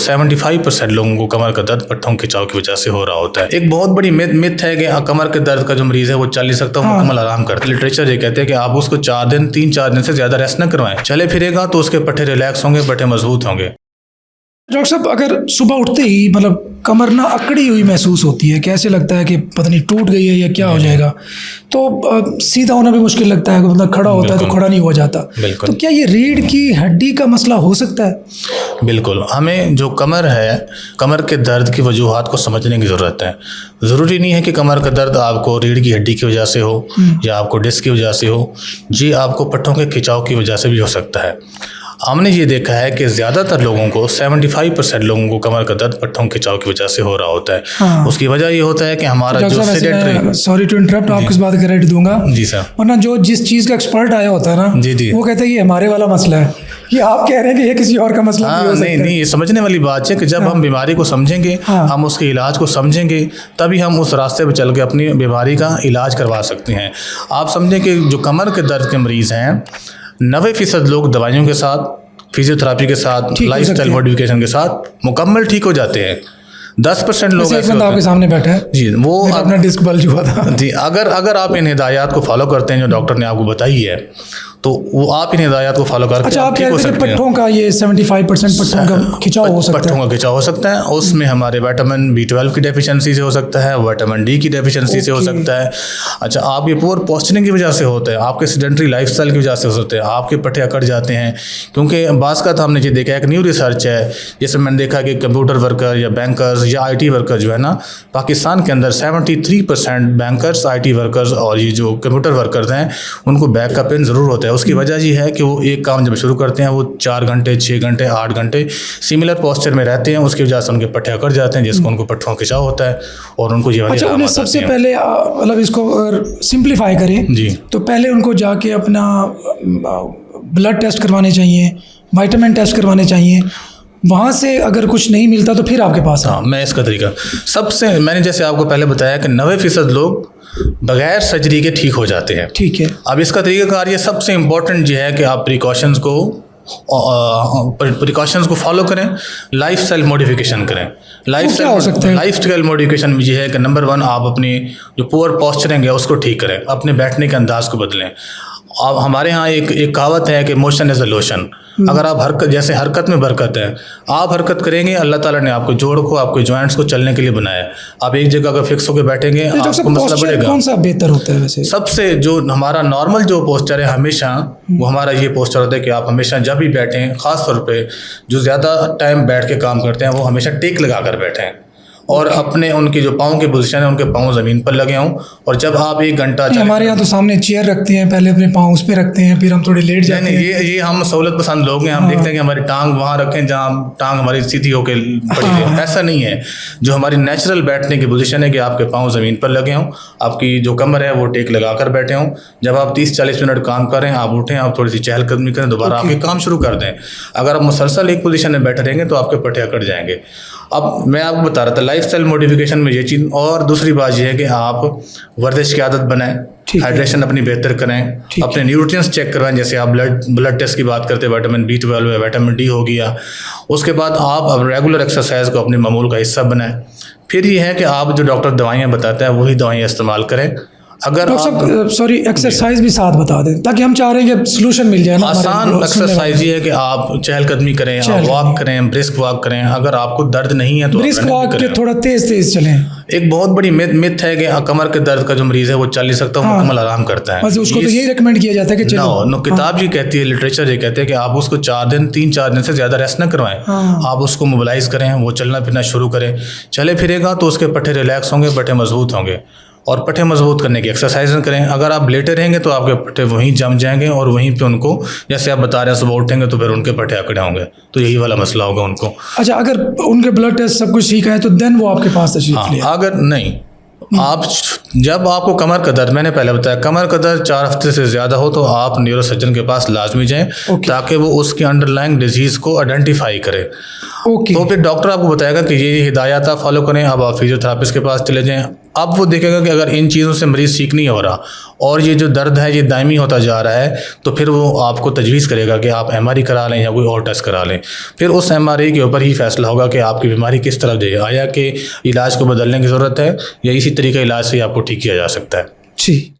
75% लोगों को कमर का दर्द पट्टों खिंचाव की वजह से हो रहा होता है। एक बहुत बड़ी मिथ है कि कमर के दर्द का जो मरीज है वो चल नहीं सकता, मुकम्मल आराम करता है। लिटरेचर ये कहते हैं कि आप उसको 3-4 दिन से ज़्यादा रेस्ट न करवाएं। चले फिरेगा तो उसके पट्टे रिलैक्स होंगे, पट्टे मजबूत होंगे। डॉक्टर साहब, अगर सुबह उठते ही मतलब कमर ना अकड़ी हुई महसूस होती है, कैसे लगता है कि पता नहीं टूट गई है या क्या हो जाएगा, तो सीधा होना भी मुश्किल लगता है, मतलब खड़ा होता है तो खड़ा नहीं हुआ जाता। तो क्या ये रीढ़ की हड्डी का मसला हो सकता है? बिल्कुल, हमें जो कमर है, कमर के दर्द की वजूहात को समझने की ज़रूरत है। ज़रूरी नहीं है कि कमर का दर्द आपको रीढ़ की हड्डी की वजह से हो या आपको डिस्क की वजह से हो, जी आपको पट्टों के खिंचाव की वजह से भी हो सकता है। हमने ये देखा है कि ज़्यादातर लोगों को 75% लोगों को कमर का दर्द पट्टों खिंचाव की वजह से हो रहा होता है। हाँ। उसकी वजह ये होता है कि हमारा जो सेडेंटरी, सॉरी टू इंटरप्ट, आपको इस बात का क्रेडिट दूंगा जी सर, वरना जो जिस चीज़ का एक्सपर्ट आया होता है ना, जी वो कहते हैं ये हमारे वाला मसला है, ये आप कह रहे हैं कि ये किसी और का मसला हाँ, भी हो सकता है। नहीं, ये समझने वाली बात है कि जब हम बीमारी को समझेंगे, हम उसके इलाज को समझेंगे, तभी हम उस रास्ते पर चल के अपनी बीमारी का इलाज करवा सकते हैं। आप समझें कि जो कमर के दर्द के मरीज़ हैं, 90% लोग दवाइयों के साथ, फिजियोथेरेपी के साथ, लाइफस्टाइल मॉडिफिकेशन के साथ मुकम्मल ठीक हो जाते हैं। 10% लोग ऐसे बंदा आपके सामने बैठा है जी, वो अपना डिस्क बल्ज हुआ था जी, अगर आप इन हिदायत को फॉलो करते हैं जो डॉक्टर ने आपको बताई है, तो वो आप इन हिदायत को फॉलो करके अच्छा, आप कह रहे थे पट्टों का ये 75% पट्टों का खिंचाव हो सकता है। पट्टों का खिंचाव हो सकता है, उसमें हमारे विटामिन B12 की डेफिशिएंसी से हो सकता है, विटामिन D की डेफिशिएंसी से हो सकता है। अच्छा, आपके पुअर पोस्चरिंग की वजह से होता है, आपके सेडेंटरी लाइफस्टाइल की वजह से हो सकता है, आपके पट्टे अकड़ जाते हैं। क्योंकि बास का हमने ये देखा है, एक न्यू रिसर्च है जिसमें मैंने देखा कि कंप्यूटर वर्कर या बैंकर्स या IT वर्कर जो है ना, पाकिस्तान के अंदर 73% बैंकर्स, IT वर्कर्स और ये जो कंप्यूटर वर्कर्स हैं, उनको बैक का पेन ज़रूर होता है। उसकी वजह ये है कि वो एक काम जब शुरू करते हैं वो 4 घंटे, 6 घंटे, 8 घंटे सिमिलर पोस्चर में रहते हैं, उसकी वजह से उनके पट्टे अकड़ जाते हैं, जिसको उनको पट्टों खिंचाव होता है और उनको ये वाली अच्छा, उन्हें सबसे पहले मतलब इसको अगर सिंप्लीफाई करें जी, तो पहले उनको जाके अपना ब्लड टेस्ट करवाने चाहिए, विटामिन टेस्ट करवाने चाहिए, वहाँ से अगर कुछ नहीं मिलता तो फिर आपके पास। हाँ, मैं इसका तरीका सबसे, मैंने जैसे आपको पहले बताया कि 90% लोग बगैर सर्जरी के ठीक हो जाते हैं। ठीक है, अब इसका तरीक़ाकार ये सबसे इम्पोर्टेंट ये है कि आप प्रिकॉशंस को फॉलो करें, लाइफस्टाइल मॉडिफिकेशन करें। लाइफस्टाइल मॉडिफिकेशन में ये है कि नंबर 1, आप अपनी जो पुअर पोस्चरिंग है उसको ठीक करें, अपने बैठने के अंदाज को बदलें। अब हमारे यहाँ एक कहावत है कि मोशन इज़ अ लोशन। अगर आप जैसे हरकत में बरकत है, आप हरकत करेंगे, अल्लाह ताला ने आपको जोड़ को, आपके जॉइंट्स को चलने के लिए बनाया। आप एक जगह अगर फिक्स होकर बैठेंगे, आपको मसला बढ़ेगा। कौन सा बेहतर होता है वैसे? सबसे जो हमारा नॉर्मल जो पोस्चर है हमेशा, वो हमारा ये पोस्चर होता है कि आप हमेशा जब भी बैठें, ख़ास तौर पे जो ज़्यादा टाइम बैठ के काम करते हैं, वो हमेशा टेक लगा कर बैठें और अपने उनकी जो पाँव की पोजीशन है, उनके पाँव ज़मीन पर लगे हों। और जब आप 1 घंटा, हमारे यहाँ तो सामने चेयर रखते हैं, पहले अपने पाँव उस पर रखते हैं, फिर हम थोड़े लेट जाते हैं। ये हम सहूलत पसंद लोग हैं, हम देखते हैं कि हमारी टांग वहाँ रखें जहाँ टांग हमारी सीधी होकर पड़ी है। ऐसा नहीं है। जो हमारी नेचुरल बैठने की पोजीशन है कि आपके पाँव ज़मीन पर लगे हों, आपकी जो कमर है वो टेक लगा कर बैठे हों। जब आप 30-40 मिनट काम करें, आप उठें, आप थोड़ी सी चहलकदमी करें, दोबारा आपके काम शुरू कर दें। अगर आप मुसलसल एक पोजीशन में बैठे रहेंगे तो आपके पट्टे अकड़ जाएंगे। अब मैं आपको बता रहा था लाइफस्टाइल मॉडिफिकेशन में ये चीज़। और दूसरी बात ये है कि आप वर्जिश की आदत बनाएं, हाइड्रेशन अपनी बेहतर करें, अपने न्यूट्रिएंट्स चेक करवाएं। जैसे आप ब्लड टेस्ट की बात करते हैं, विटामिन B12 है, विटामिन D हो गया। उसके बाद आप अब रेगुलर एक्सरसाइज को अपने मामूल का हिस्सा बनाएं। फिर ये है कि आप जो डॉक्टर दवाइयाँ बताता है वही दवाइयाँ इस्तेमाल करें। अगर आप सॉरी एक्सरसाइज भी साथ बता दें, ताकि हम चाह रहे हैं कि सोल्यूशन मिल जाए ना। आसान एक्सरसाइज ये है कि आप चहलकदमी करें, आप वॉक करें, ब्रिस्क वॉक करें। अगर आपको दर्द नहीं है तो ब्रिस्क वॉक के थोड़ा तेज चलें। एक बहुत बड़ी मिथ है कि कमर के दर्द का जो मरीज है वो चल नहीं सकता, मुकम्मल आराम करता है। बस उसको तो यही रिकमेंड किया जाता है कि चलो किताब ये कहती है, लिटरेचर ये कहते हैं कि आप उसको 3-4 दिन से ज़्यादा रेस्ट न करवाएं। आप उसको मोबिलाइज करें, वो चलना फिरना शुरू करें, चले फिरेगा तो उसके पट्टे रिलैक्स होंगे, पट्टे मजबूत होंगे। और पट्टे मजबूत करने की एक्सरसाइज करें। अगर आप लेटे रहेंगे तो आपके पट्टे वहीं जम जाएंगे और वहीं पे उनको, जैसे आप बता रहे हैं, सुबह उठेंगे तो फिर उनके पट्टे अकड़े होंगे, तो यही वाला मसला होगा उनको। अच्छा, अगर उनके ब्लड टेस्ट सब कुछ ठीक है तो देन वो आपके पास तशरीफ ले। अगर नहीं, आप जब आपको कमर का दर्द, मैंने पहले बताया, कमर का दर्द 4 हफ्ते से ज़्यादा हो तो आप न्यूरो सर्जन के पास लाजमी जाएं, ताकि वो उसकी अंडरलाइंग डिजीज़ को आइडेंटिफाई करे। तो फिर डॉक्टर आपको बताएगा कि ये हिदायत आप फॉलो करें। अब आप फिजियोथेरापिस्ट के पास चले जाएं, अब वो देखेगा कि अगर इन चीज़ों से मरीज़ ठीक नहीं हो रहा और ये जो दर्द है ये दायमी होता जा रहा है, तो फिर वो आपको तजवीज़ करेगा कि आप MRI करा लें या कोई और टेस्ट करा लें। फिर उस MRI के ऊपर ही फैसला होगा कि आपकी बीमारी किस तरफ जाएगी, आया कि इलाज को बदलने की ज़रूरत है या इसी तरीके इलाज से आपको ठीक किया जा सकता है। जी।